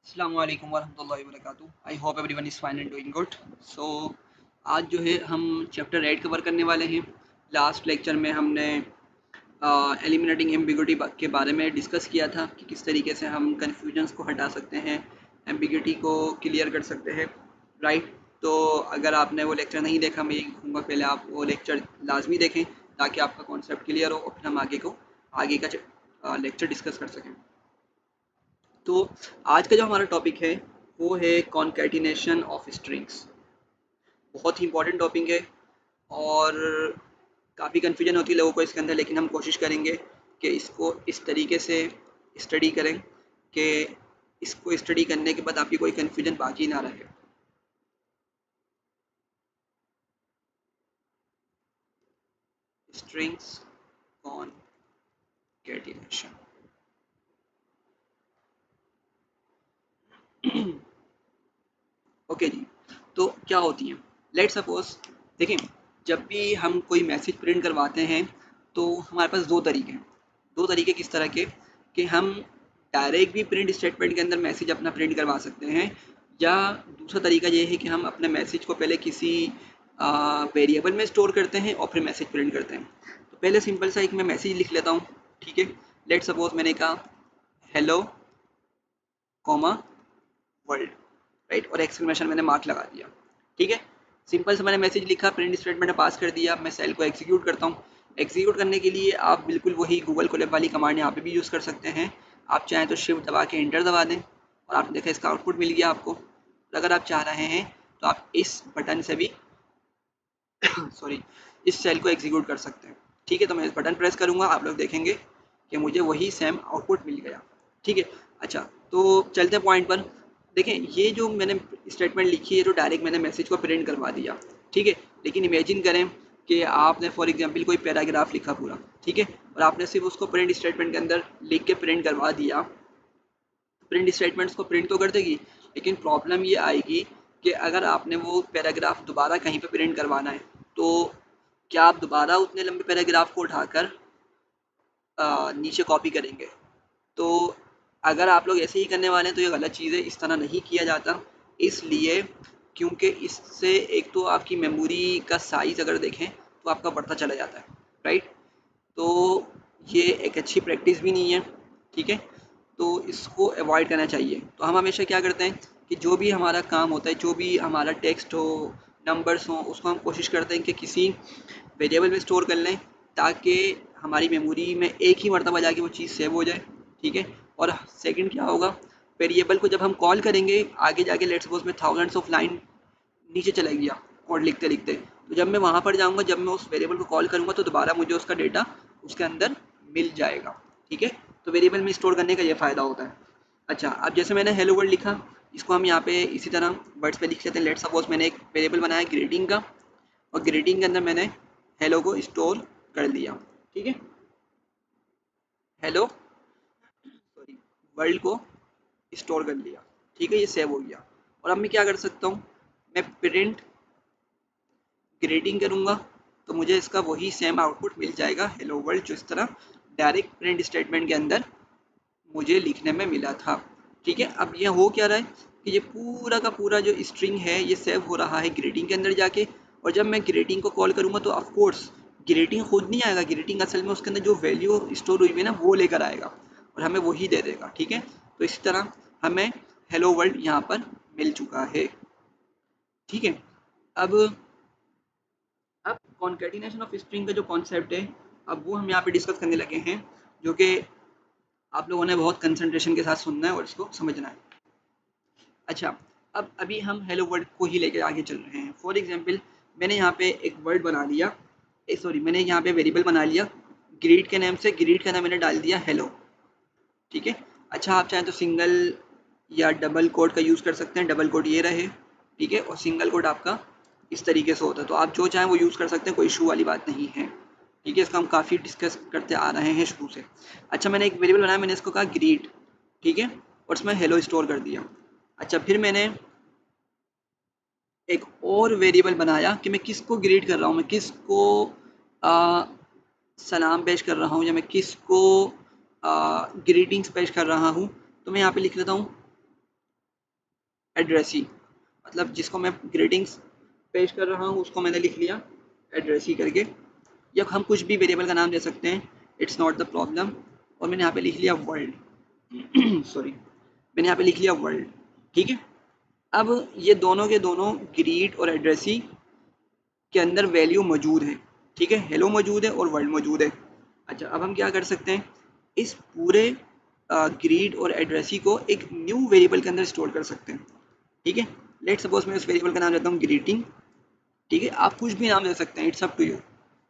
अस्सलामुअलैकुम वरहमतुल्लाहि वबरकातुहू। I hope everyone is fine and doing good. So आज जो है हम चैप्टर 8 कवर करने वाले हैं। लास्ट लेक्चर में हमने एलिमिनेटिंग एम्बिग्युइटी के बारे में डिस्कस किया था कि किस तरीके से हम कन्फ्यूजन्स को हटा सकते हैं, एम्बिग्युइटी को क्लियर कर सकते हैं, राइट। तो अगर आपने वो लेक्चर नहीं देखा, मैं यही कहूँगा पहले आप वो लेक्चर लाजमी देखें ताकि आपका कॉन्सेप्ट क्लियर हो और फिर हम आगे का लेक्चर डिस्कस कर सकें। तो आज का जो हमारा टॉपिक है वो है कॉन्कैटिनेशन ऑफ स्ट्रिंग्स। बहुत ही इंपॉर्टेंट टॉपिक है और काफ़ी कन्फ्यूजन होती है लोगों को इसके अंदर, लेकिन हम कोशिश करेंगे कि इसको इस तरीके से स्टडी करें कि इसको स्टडी करने के बाद आपकी कोई कन्फ्यूजन बाकी ना रहे। Strings concatenation. ओके जी, तो क्या होती हैं? लेट सपोज देखें, जब भी हम कोई मैसेज प्रिंट करवाते हैं तो हमारे पास दो तरीके हैं। दो तरीके किस तरह के कि हम डायरेक्ट भी प्रिंट स्टेटमेंट के अंदर मैसेज अपना प्रिंट करवा सकते हैं, या दूसरा तरीका ये है कि हम अपने मैसेज को पहले किसी वेरिएबल में स्टोर करते हैं और फिर मैसेज प्रिंट करते हैं। तो पहले सिंपल सा एक मैं मैसेज लिख लेता हूँ, ठीक है। लेट सपोज मैंने कहा हेलो कॉमा वर्ल्ड, राइट, और एक्सक्लेमेशन मैंने मार्क लगा दिया, ठीक है। सिंपल से मैंने मैसेज लिखा, प्रिंट स्टेटमेंट पास कर दिया। मैं सेल को एग्जीक्यूट करता हूँ। एग्जीक्यूट करने के लिए आप बिल्कुल वही गूगल कोलैब वाली कमांड यहाँ पे भी यूज़ कर सकते हैं। आप चाहें तो शिफ्ट दबा के इंटर दबा दें और आपने देखा इसका आउटपुट मिल गया आपको। अगर आप चाह रहे हैं तो आप इस बटन से भी सॉरी, इस सेल को एग्जीक्यूट कर सकते हैं, ठीक है। तो मैं इस बटन प्रेस करूँगा, आप लोग देखेंगे कि मुझे वही सेम आउटपुट मिल गया, ठीक है। अच्छा, तो चलते हैं पॉइंट पर। देखें, ये जो मैंने स्टेटमेंट लिखी है, जो डायरेक्ट मैंने मैसेज को प्रिंट करवा दिया, ठीक है। लेकिन इमेजिन करें कि आपने फॉर एग्जांपल कोई पैराग्राफ लिखा पूरा, ठीक है, और आपने सिर्फ उसको प्रिंट स्टेटमेंट के अंदर लिख के प्रिंट करवा दिया। प्रिंट स्टेटमेंट्स को प्रिंट तो कर देगी, लेकिन प्रॉब्लम ये आएगी कि अगर आपने वो पैराग्राफ दोबारा कहीं पे प्रिंट करवाना है तो क्या आप दोबारा उतने लंबे पैराग्राफ को उठाकर नीचे कॉपी करेंगे? तो अगर आप लोग ऐसे ही करने वाले हैं तो ये गलत चीज़ है, इस तरह नहीं किया जाता। इसलिए क्योंकि इससे एक तो आपकी मेमोरी का साइज़ अगर देखें तो आपका बढ़ता चला जाता है, राइट। तो ये एक अच्छी प्रैक्टिस भी नहीं है, ठीक है। तो इसको अवॉइड करना चाहिए। तो हम हमेशा क्या करते हैं कि जो भी हमारा काम होता है, जो भी हमारा टेक्स्ट हो, नंबर्स हो, उसको हम कोशिश करते हैं कि किसी वेरिएबल में स्टोर कर लें ताकि हमारी मेमोरी में एक ही मरतबा जाके वो चीज़ सेव हो जाए, ठीक है। और सेकंड क्या होगा, वेरिएबल को जब हम कॉल करेंगे आगे जाके, लेट्स सपोज में थाउजेंड्स ऑफ लाइन नीचे चला गया कोड लिखते लिखते, तो जब मैं वहाँ पर जाऊँगा, जब मैं उस वेरिएबल को कॉल करूँगा तो दोबारा मुझे उसका डेटा उसके अंदर मिल जाएगा, ठीक है। तो वेरिएबल में स्टोर करने का ये फ़ायदा होता है। अच्छा, अब जैसे मैंने हेलो वर्ल्ड लिखा, इसको हम यहाँ पे इसी तरह वर्ड्स पे लिख लेते हैं। लेट सपोज मैंने एक वेरिएबल बनाया ग्रीटिंग का, और ग्रीटिंग के अंदर मैंने हेलो को स्टोर कर दिया, ठीक है। हेलो सॉरी वर्ल्ड को स्टोर कर लिया, ठीक है, ये सेव हो गया। और अब मैं क्या कर सकता हूँ, मैं प्रिंट ग्रेडिंग करूँगा तो मुझे इसका वही सेम आउटपुट मिल जाएगा, हेलो वर्ल्ड, जो इस तरह डायरेक्ट प्रिंट स्टेटमेंट के अंदर मुझे लिखने में मिला था, ठीक है। अब ये हो क्या रहा है कि ये पूरा का पूरा जो स्ट्रिंग है ये सेव हो रहा है ग्रीटिंग के अंदर जाके, और जब मैं ग्रीटिंग को कॉल करूँगा तो ऑफ कोर्स ग्रीटिंग खुद नहीं आएगा, ग्रीटिंग असल में उसके अंदर जो वैल्यू स्टोर हुई है ना वो लेकर आएगा और हमें वही दे देगा, ठीक है। तो इसी तरह हमें हेलो वर्ल्ड यहाँ पर मिल चुका है, ठीक है। अब कॉन्केटिनेशन ऑफ स्ट्रिंग का जो कॉन्सेप्ट है, अब वो हम यहाँ पे डिस्कस करने लगे हैं, जो कि आप लोगों ने बहुत कंसंट्रेशन के साथ सुनना है और इसको समझना है। अच्छा, अब अभी हम हेलो वर्ड को ही लेके आगे चल रहे हैं। फॉर एग्जांपल मैंने यहाँ पे एक वर्ड बना लिया, सॉरी मैंने यहाँ पे वेरिएबल बना लिया ग्रीट के नाम से, ग्रीट का नाम मैंने डाल दिया हेलो, ठीक है। अच्छा, आप चाहें तो सिंगल या डबल कोड का यूज़ कर सकते हैं। डबल कोड ये रहे, ठीक है, और सिंगल कोड आपका इस तरीके से होता है। तो आप जो चाहें वो यूज़ कर सकते हैं, कोई इशू वाली बात नहीं है, ठीक है। इसका हम काफ़ी डिस्कस करते आ रहे हैं शुरू से। अच्छा, मैंने एक वेरिएबल बनाया, मैंने इसको कहा ग्रीट, ठीक है, और उसमें हेलो स्टोर कर दिया। अच्छा, फिर मैंने एक और वेरिएबल बनाया कि मैं किसको ग्रीट कर रहा हूँ, मैं किसको आ, सलाम पेश कर रहा हूँ, या मैं किसको ग्रीटिंग्स पेश कर रहा हूँ। तो मैं यहाँ पे लिख लेता हूँ एड्रेसी, मतलब जिसको मैं ग्रीटिंग्स पेश कर रहा हूँ उसको मैंने लिख लिया एड्रेसी करके, या हम कुछ भी वेरिएबल का नाम दे सकते हैं, इट्स नॉट द प्रॉब्लम। और मैंने यहाँ पे लिख लिया वर्ल्ड सॉरी, मैंने यहाँ पे लिख लिया वर्ल्ड। ठीक है, अब ये दोनों के दोनों ग्रीट और एड्रेसी के अंदर वैल्यू मौजूद है। ठीक है, हेलो मौजूद है और वर्ल्ड मौजूद है। अच्छा, अब हम क्या कर सकते हैं, इस पूरे ग्रीट और एड्रेसी को एक न्यू वेरिएबल के अंदर स्टोर कर सकते हैं। ठीक है, लेट सपोज मैं उस वेरिएबल का नाम देता हूँ ग्रीटिंग। ठीक है, आप कुछ भी नाम दे सकते हैं, it's up to you,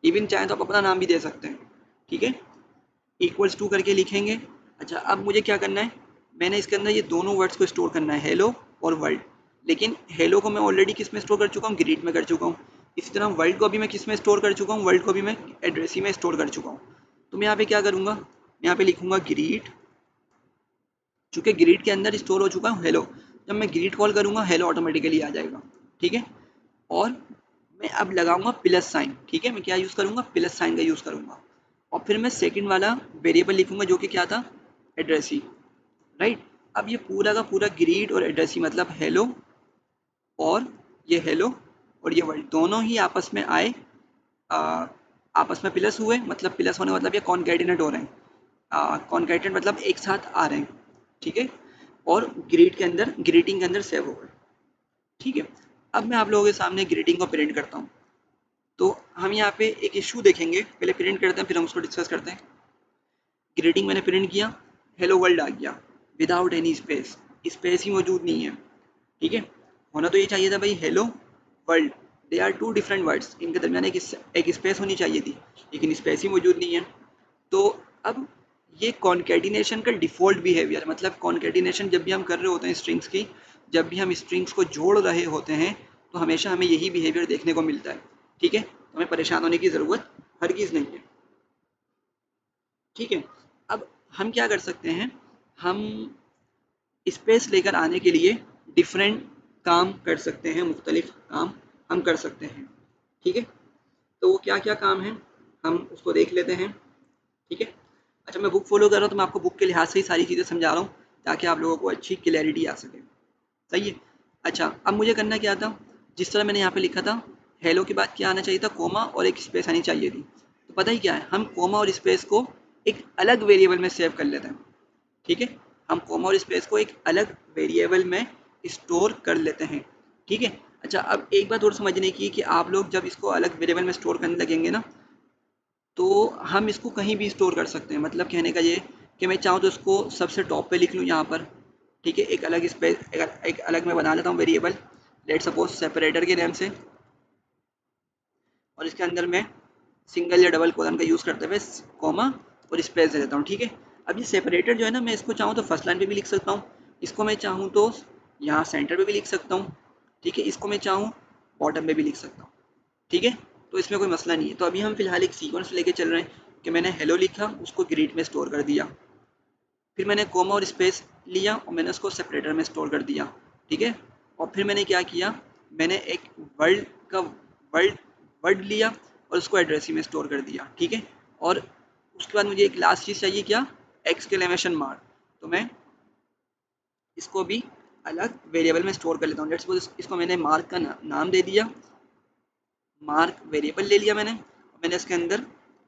even चाहे तो आप अपना नाम भी दे सकते हैं। ठीक है, इक्वल्स टू करके लिखेंगे। अच्छा, अब मुझे क्या करना है, मैंने इसके अंदर ये दोनों वर्ड्स को स्टोर करना है, हेलो और वर्ल्ड। लेकिन हेलो को मैं ऑलरेडी किस में स्टोर कर चुका हूँ, ग्रीट में कर चुका हूँ। इसी तरह वर्ल्ड को भी मैं किस में स्टोर कर चुका हूँ, वर्ल्ड को भी मैं एड्रेसी में स्टोर कर चुका हूँ। तो मैं यहाँ पे क्या करूँगा, मैं यहाँ पे लिखूंगा ग्रीट, चूंकि ग्रीट के अंदर स्टोर हो चुका है हेलो, जब मैं ग्रीट कॉल करूँगा हेलो ऑटोमेटिकली आ जाएगा। ठीक है, और मैं अब लगाऊंगा प्लस साइन। ठीक है, मैं क्या यूज़ करूँगा, प्लस साइन का यूज़ करूँगा। और फिर मैं सेकंड वाला वेरिएबल लिखूंगा जो कि क्या था, एड्रेसी। राइट, अब ये पूरा का पूरा ग्रीट और एड्रेसी मतलब हेलो और ये हेलो और ये वर्ल्ड दोनों ही आपस में आए, आ, आपस में प्लस हुए, मतलब प्लस होने मतलब ये कॉन्कैटिनेट हो रहे हैं, कॉन्कैटिनेट मतलब एक साथ आ रहे हैं। ठीक है, और ग्रीट के अंदर, ग्रीटिंग के अंदर सेव हो गए। ठीक है, अब मैं आप लोगों के सामने ग्रीटिंग को प्रिंट करता हूँ। तो हम यहाँ पे एक इशू देखेंगे, पहले प्रिंट करते हैं फिर हम उसको डिस्कस करते हैं। ग्रीटिंग मैंने प्रिंट किया, हेलो वर्ल्ड आ गया विदाउट एनी स्पेस, स्पेस ही मौजूद नहीं है। ठीक है, होना तो ये चाहिए था भाई hello world, they are two different words, इनके दरमियान एक स्पेस होनी चाहिए थी, लेकिन स्पेस ही मौजूद नहीं है। तो अब ये कॉन्केटिनेशन का डिफ़ॉल्ट बिहेवियर, मतलब कॉन्केटिनेशन जब भी हम कर रहे होते हैं स्ट्रिंग्स की, जब भी हम स्ट्रिंग्स को जोड़ रहे होते हैं तो हमेशा हमें यही बिहेवियर देखने को मिलता है। ठीक है, तो हमें परेशान होने की ज़रूरत हरगिज़ नहीं है। ठीक है, अब हम क्या कर सकते हैं, हम स्पेस लेकर आने के लिए डिफरेंट काम कर सकते हैं, मुख्तलिफ काम हम कर सकते हैं। ठीक है, तो वो क्या क्या काम है हम उसको देख लेते हैं। ठीक है, अच्छा मैं बुक फॉलो कर रहा हूँ तो मैं आपको बुक के लिहाज से ही सारी चीज़ें समझा रहा हूँ ताकि आप लोगों को अच्छी क्लैरिटी आ सके। सही है, अच्छा अब मुझे करना क्या था, जिस तरह मैंने यहाँ पे लिखा था हेलो के बाद क्या आना चाहिए था, कोमा और एक स्पेस आनी चाहिए थी। तो पता ही क्या है, हम कोमा और स्पेस को एक अलग वेरिएबल में सेव कर लेते हैं। ठीक है, हम कोमा और स्पेस को एक अलग वेरिएबल में स्टोर कर लेते हैं। ठीक है, अच्छा अब एक बात और समझने की कि आप लोग जब इसको अलग वेरिएबल में स्टोर करने लगेंगे ना, तो हम इसको कहीं भी स्टोर कर सकते हैं। मतलब कहने का ये कि मैं चाहूँ तो इसको सबसे टॉप पे लिख लूँ यहाँ पर। ठीक है, एक अलग स्पेस, एक अलग मैं बना लेता हूँ वेरिएबल, लेट सपोज सेपरेटर के नेम से, और इसके अंदर मैं सिंगल या डबल कोलन का यूज़ करते हुए कॉमा और स्पेस दे देता हूँ। ठीक है, अब ये सेपरेटर जो है ना, मैं इसको चाहूँ तो फर्स्ट लाइन पे भी लिख सकता हूँ, इसको मैं चाहूँ तो यहाँ सेंटर पे भी लिख सकता हूँ। ठीक है, इसको मैं चाहूँ बॉटम में भी लिख सकता हूँ। ठीक है, तो इसमें कोई मसला नहीं है। तो अभी हम फिलहाल एक सीक्वेंस लेके चल रहे हैं कि मैंने हेलो लिखा, उसको ग्रीट में स्टोर कर दिया, फिर मैंने कोमा और स्पेस लिया और मैंने उसको सेपरेटर में स्टोर कर दिया। ठीक है, और फिर मैंने क्या किया, मैंने एक वर्ल्ड का वर्ल्ड वर्ड लिया और उसको एड्रेसी में स्टोर कर दिया। ठीक है, और उसके बाद मुझे एक लास्ट चीज़ चाहिए, क्या, एक्सक्लेमेशन मार्क। तो मैं इसको भी अलग वेरिएबल में स्टोर कर लेता हूँ। लेट्स सपोज इसको मैंने मार्क का नाम दे दिया, मार्क वेरिएबल ले लिया मैंने, और मैंने इसके अंदर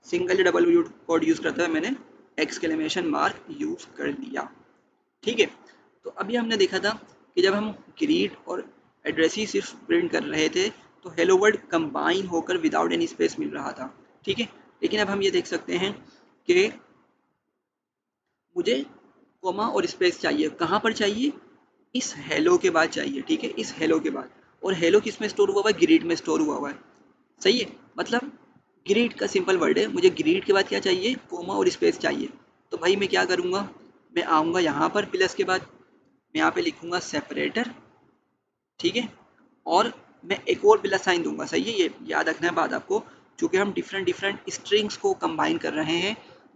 सिंगल या डबल कोड यूज़ करते हुए मैंने एक्सक्लेमेशन मार्क यूज़ कर लिया। ठीक है, तो अभी हमने देखा था कि जब हम ग्रीट और एड्रेसी सिर्फ प्रिंट कर रहे थे तो हेलो वर्ड कंबाइन होकर विदाउट एनी स्पेस मिल रहा था। ठीक है, लेकिन अब हम ये देख सकते हैं कि मुझे कोमा और स्पेस चाहिए, कहाँ पर चाहिए, इस हेलो के बाद चाहिए। ठीक है, इस हेलो के बाद, और हेलो किस में स्टोर हुआ हुआ है, ग्रीट में स्टोर हुआ हुआ है। सही है, मतलब ग्रीट का सिंपल वर्ड है, मुझे ग्रीट के बाद क्या चाहिए, कोमा और स्पेस चाहिए। तो भाई मैं क्या करूँगा, मैं आऊँगा यहाँ पर प्लस के बाद, मैं यहाँ पे लिखूँगा सेपरेटर। ठीक है, और मैं एक और प्लस साइन दूंगा। सही है, ये याद रखना है बात आपको, चूँकि हम डिफरेंट डिफरेंट स्ट्रिंग्स को कंबाइन कर रहे हैं,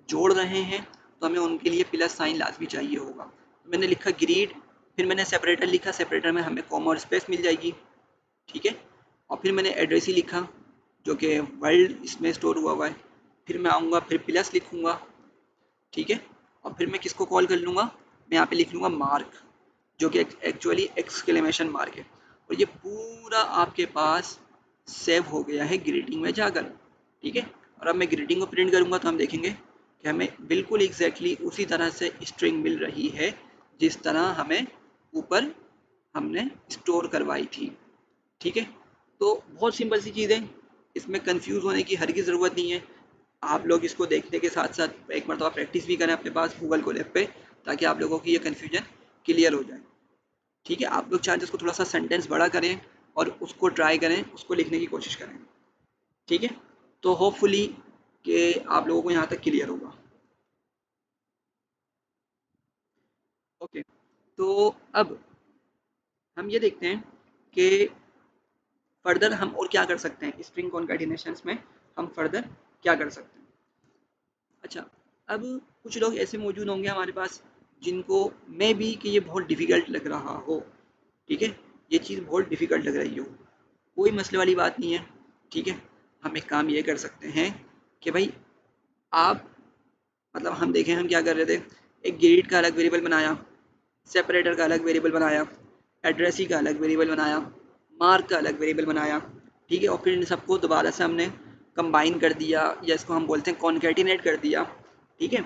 जोड़ रहे हैं, तो हमें उनके लिए प्लस साइन लाजमी चाहिए होगा। तो मैंने लिखा ग्रीड, फिर मैंने सेपरेटर लिखा, सेपरेटर में हमें कॉमा और स्पेस मिल जाएगी। ठीक है, और फिर मैंने एड्रेस ही लिखा जो कि वर्ल्ड इसमें स्टोर हुआ हुआ है, फिर मैं आऊँगा फिर प्लस लिखूँगा। ठीक है, और फिर मैं किसको कॉल कर लूँगा, मैं यहाँ पे लिख लूँगा मार्क। जो कि एक्चुअली एक्सक्लेमेशन मार्क है, और ये पूरा आपके पास सेव हो गया है ग्रीटिंग में जाकर। ठीक है, और अब मैं ग्रीटिंग को प्रिंट करूंगा तो हम देखेंगे कि हमें बिल्कुल एग्जैक्टली उसी तरह से स्ट्रिंग मिल रही है जिस तरह हमें ऊपर हमने स्टोर करवाई थी। ठीक है, तो बहुत सिंपल सी चीज़ है, इसमें कंफ्यूज होने की हर की ज़रूरत नहीं है। आप लोग इसको देखने के साथ साथ एक मरतबा प्रैक्टिस भी करें अपने पास गूगल कोलैब पे, ताकि आप लोगों की ये कन्फ्यूजन क्लियर हो जाए। ठीक है, आप लोग चाहें तो इसको थोड़ा सा सेंटेंस बड़ा करें और उसको ट्राई करें, उसको लिखने की कोशिश करें। ठीक है, तो होपफुली कि आप लोगों को यहाँ तक क्लियर होगा। ओके, तो अब हम ये देखते हैं कि फर्दर हम और क्या कर सकते हैं स्ट्रिंग कॉन्कैटिनेशंस में, हम फर्दर क्या कर सकते हैं। अच्छा, अब कुछ लोग ऐसे मौजूद होंगे हमारे पास जिनको मे बी कि ये बहुत डिफ़िकल्ट लग रहा हो। ठीक है, ये चीज़ बहुत डिफ़िकल्ट लग रही हो, कोई मसले वाली बात नहीं है। ठीक है, हम एक काम ये कर सकते हैं कि भाई आप मतलब हम देखें हम क्या कर रहे थे, एक ग्रीड का अलग वेरिएबल बनाया, सेपरेटर का अलग वेरिएबल बनाया, एड्रेसी का अलग वेरिएबल बनाया, मार्क का अलग वेरिएबल बनाया। ठीक है, और फिर इन सबको दोबारा से हमने कंबाइन कर दिया, या इसको हम बोलते हैं कॉन्कैटिनेट कर दिया। ठीक है,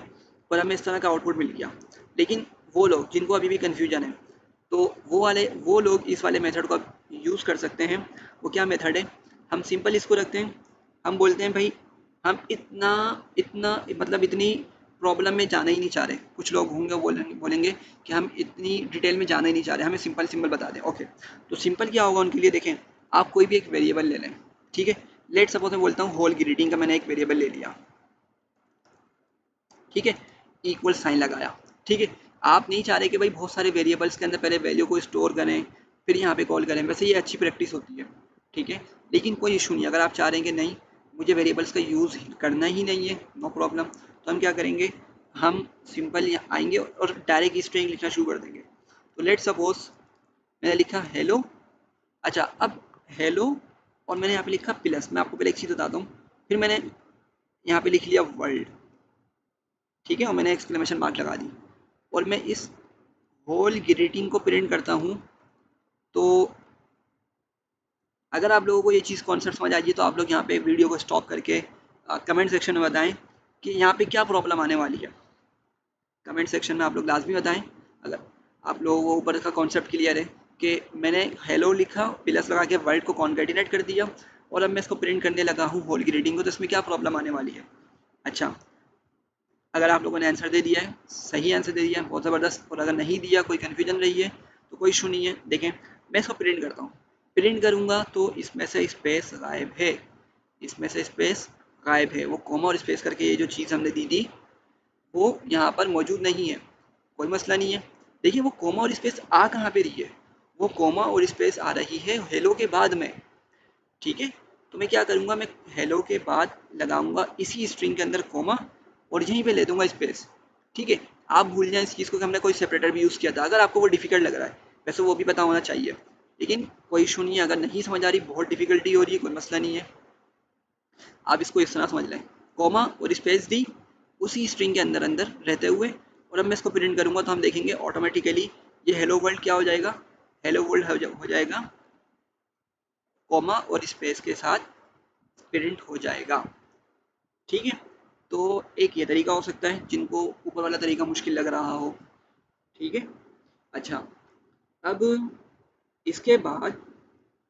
और हमें इस तरह का आउटपुट मिल गया। लेकिन वो लोग जिनको अभी भी कन्फ्यूजन है, तो वो लोग इस वाले मेथड को यूज़ कर सकते हैं। वो क्या मेथड है, हम सिंपल इसको रखते हैं, हम बोलते हैं भाई हम इतना इतना मतलब इतनी प्रॉब्लम में जाना ही नहीं चाह रहे। कुछ लोग होंगे बोलेंगे बोलेंगे कि हम इतनी डिटेल में जाना ही नहीं चाह रहे, हमें सिंपल सिंपल बता दें। ओके, तो सिंपल क्या होगा उनके लिए, देखें आप कोई भी एक वेरिएबल ले लें। ठीक है, लेट सपोज मैं बोलता हूँ होल ग्रीटिंग का मैंने एक वेरिएबल ले लिया। ठीक है, इक्वल साइन लगाया। ठीक है, आप नहीं चाह रहे कि भाई बहुत सारे वेरिएबल्स के अंदर पहले वैल्यू को स्टोर करें फिर यहाँ पे कॉल करें, वैसे ये अच्छी प्रैक्टिस होती है। ठीक है, लेकिन कोई इशू नहीं, अगर आप चाह रहे हैं कि नहीं मुझे वेरिएबल्स का यूज़ करना ही नहीं है, नो प्रॉब्लम, तो हम क्या करेंगे, हम सिंपल आएंगे और डायरेक्ट स्ट्रिंग लिखना शुरू कर देंगे। तो लेट सपोज मैंने लिखा हेलो। अच्छा, अब हेलो और मैंने यहाँ पे लिखा प्लस, मैं आपको पहले एक चीज़ बताता हूँ, फिर मैंने यहाँ पे लिख लिया वर्ल्ड। ठीक है, और मैंने एक्सक्लेमेशन मार्क लगा दी, और मैं इस होल ग्रीटिंग को प्रिंट करता हूँ। तो अगर आप लोगों को ये चीज़ कॉन्सेप्ट समझ आ गई तो आप लोग यहाँ पे वीडियो को स्टॉप करके कमेंट सेक्शन में बताएं कि यहाँ पे क्या प्रॉब्लम आने वाली है। कमेंट सेक्शन में आप लोग लाजमी बताएं अगर आप लोगों को ऊपर का कॉन्सेप्ट क्लियर है कि मैंने हेलो लिखा प्लस लगा के वर्ड को कॉन्केटिनेट कर दिया और अब मैं इसको प्रिंट करने लगा हूँ होल ग्रीटिंग को, तो इसमें क्या प्रॉब्लम आने वाली है। अच्छा, अगर आप लोगों ने आंसर दे दिया है, सही आंसर दे दिया है, बहुत ज़बरदस्त, और अगर नहीं दिया, कोई कन्फ्यूजन रही है तो कोई इशू नहीं है। देखें मैं इसको प्रिंट करता हूँ, प्रिंट करूँगा तो इसमें से स्पेस गायब है, इसमें से स्पेस गायब है, वो कॉमा और स्पेस करके ये जो चीज़ हमने दी थी वो यहाँ पर मौजूद नहीं है। कोई मसला नहीं है। देखिए वो कॉमा और स्पेस आ कहाँ पे रही है, वो कॉमा और स्पेस आ रही है हेलो के बाद में। ठीक है, तो मैं क्या करूँगा, मैं हेलो के बाद लगाऊंगा इसी स्ट्रिंग के अंदर कॉमा और यहीं पे ले दूंगा स्पेस। ठीक है, आप भूल जाएं इस चीज़ को कि हमने कोई सेपरेटर भी यूज़ किया था, अगर आपको वो डिफिकल्ट लग रहा है, वैसे वो भी पता होना चाहिए, लेकिन कोई इशू नहीं है। अगर नहीं समझ आ रही, बहुत डिफिकल्टी हो रही है, कोई मसला नहीं है, आप इसको इस तरह समझ लें, कॉमा और स्पेस दी उसी स्ट्रिंग के अंदर अंदर रहते हुए, और अब मैं इसको प्रिंट करूँगा तो हम देखेंगे ऑटोमेटिकली ये हेलो वर्ल्ड क्या हो जाएगा, हेलो वर्ल्ड हो जाएगा, कॉमा और स्पेस के साथ प्रिंट हो जाएगा। ठीक है, तो एक ये तरीका हो सकता है जिनको ऊपर वाला तरीका मुश्किल लग रहा हो। ठीक है, अच्छा, अब इसके बाद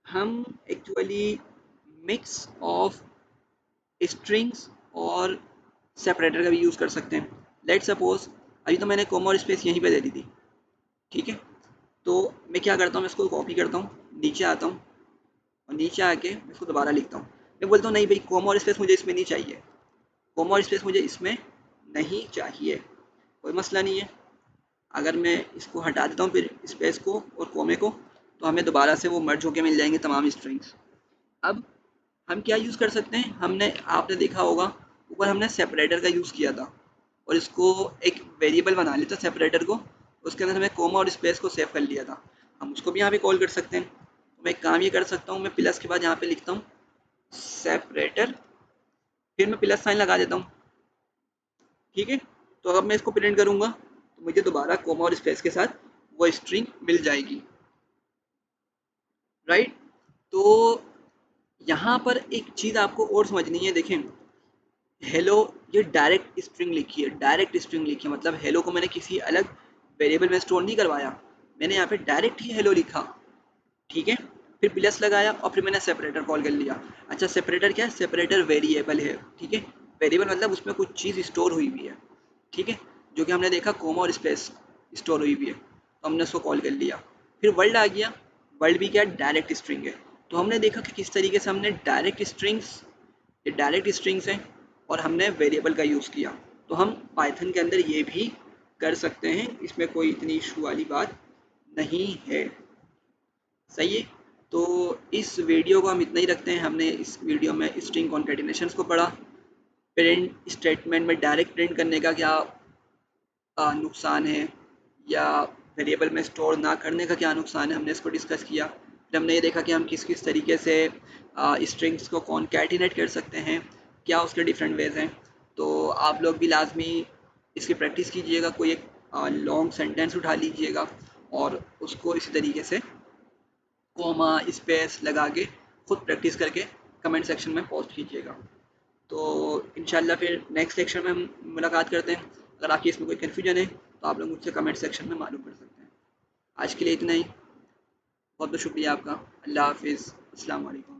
हम एक्चुअली मिक्स ऑफ स्ट्रिंग्स और सेपरेटर का भी यूज़ कर सकते हैं। लेट सपोज अभी तो मैंने कॉमा और स्पेस यहीं पे दे दी थी। ठीक है, तो मैं क्या करता हूँ, मैं इसको कॉपी करता हूँ, नीचे आता हूँ और नीचे आके मैं इसको दोबारा लिखता हूँ। मैं बोलता हूँ नहीं भाई कॉमा और स्पेस मुझे इसमें नहीं चाहिए, कॉमा और स्पेस मुझे इसमें नहीं चाहिए, कोई मसला नहीं है। अगर मैं इसको हटा देता हूँ फिर स्पेस को और कोमे को, तो हमें दोबारा से वो मर्ज होके मिल जाएंगे तमाम स्ट्रिंग्स। अब हम क्या यूज़ कर सकते हैं, हमने आपने देखा होगा ऊपर हमने सेपरेटर का यूज़ किया था और इसको एक वेरिएबल बना लिया था सेपरेटर को, उसके अंदर हमें कोमा और स्पेस को सेव कर लिया था, हम उसको भी यहाँ पे कॉल कर सकते हैं। तो मैं एक काम ये कर सकता हूँ, मैं प्लस के बाद यहाँ पे लिखता हूँ सेपरेटर, फिर मैं प्लस साइन लगा देता हूँ। ठीक है, तो अब मैं इसको प्रिंट करूँगा तो मुझे दोबारा कोमा और स्पेस के साथ वो स्ट्रिंग मिल जाएगी, राइट। तो यहाँ पर एक चीज़ आपको और समझनी है, देखें हेलो, ये डायरेक्ट स्ट्रिंग लिखी है, डायरेक्ट स्ट्रिंग लिखी है, मतलब हेलो को मैंने किसी अलग वेरिएबल में स्टोर नहीं करवाया, मैंने यहाँ पे डायरेक्ट ही हेलो लिखा, ठीक है। फिर प्लस लगाया और फिर मैंने सेपरेटर कॉल कर लिया। अच्छा, सेपरेटर क्या है? सेपरेटर वेरिएबल है, ठीक है। वेरिएबल मतलब उसमें कुछ चीज़ स्टोर हुई हुई है, ठीक है, जो कि हमने देखा कोमा और स्पेस स्टोर हुई हुई है, तो हमने उसको कॉल कर लिया। फिर वर्ल्ड आ गया, वर्ल्ड भी क्या, डायरेक्ट स्ट्रिंग है। तो हमने देखा कि किस तरीके से हमने डायरेक्ट स्ट्रिंग्स, ये डायरेक्ट स्ट्रिंग्स हैं और हमने वेरिएबल का यूज़ किया। तो हम पाइथन के अंदर ये भी कर सकते हैं, इसमें कोई इतनी इशू वाली बात नहीं है, सही है। तो इस वीडियो को हम इतना ही रखते हैं। हमने इस वीडियो में स्ट्रिंग कॉन्केटिनेशंस को पढ़ा, प्रिंट स्टेटमेंट में डायरेक्ट प्रिंट करने का क्या नुकसान है, या वेरिएबल में स्टोर ना करने का क्या नुकसान है, हमने इसको डिस्कस किया। फिर हमने ये देखा कि हम किस किस तरीके से स्ट्रिंग्स को कॉन्कैटिनेट कर सकते हैं, क्या उसके डिफरेंट वेज हैं। तो आप लोग भी लाजमी इसकी प्रैक्टिस कीजिएगा, कोई एक लॉन्ग सेंटेंस उठा लीजिएगा और उसको इसी तरीके से कोमा स्पेस लगा के खुद प्रैक्टिस करके कमेंट सेक्शन में पोस्ट कीजिएगा। तो इंशाल्लाह फिर नेक्स्ट लेक्चर में हम मुलाकात करते हैं। अगर आपकी इसमें कोई कन्फ्यूजन है तो आप लोग मुझसे कमेंट सेक्शन में मालूम कर सकते हैं। आज के लिए इतना ही, बहुत बहुत शुक्रिया आपका। अल्लाह हाफिज़, अस्सलाम वालेकुम।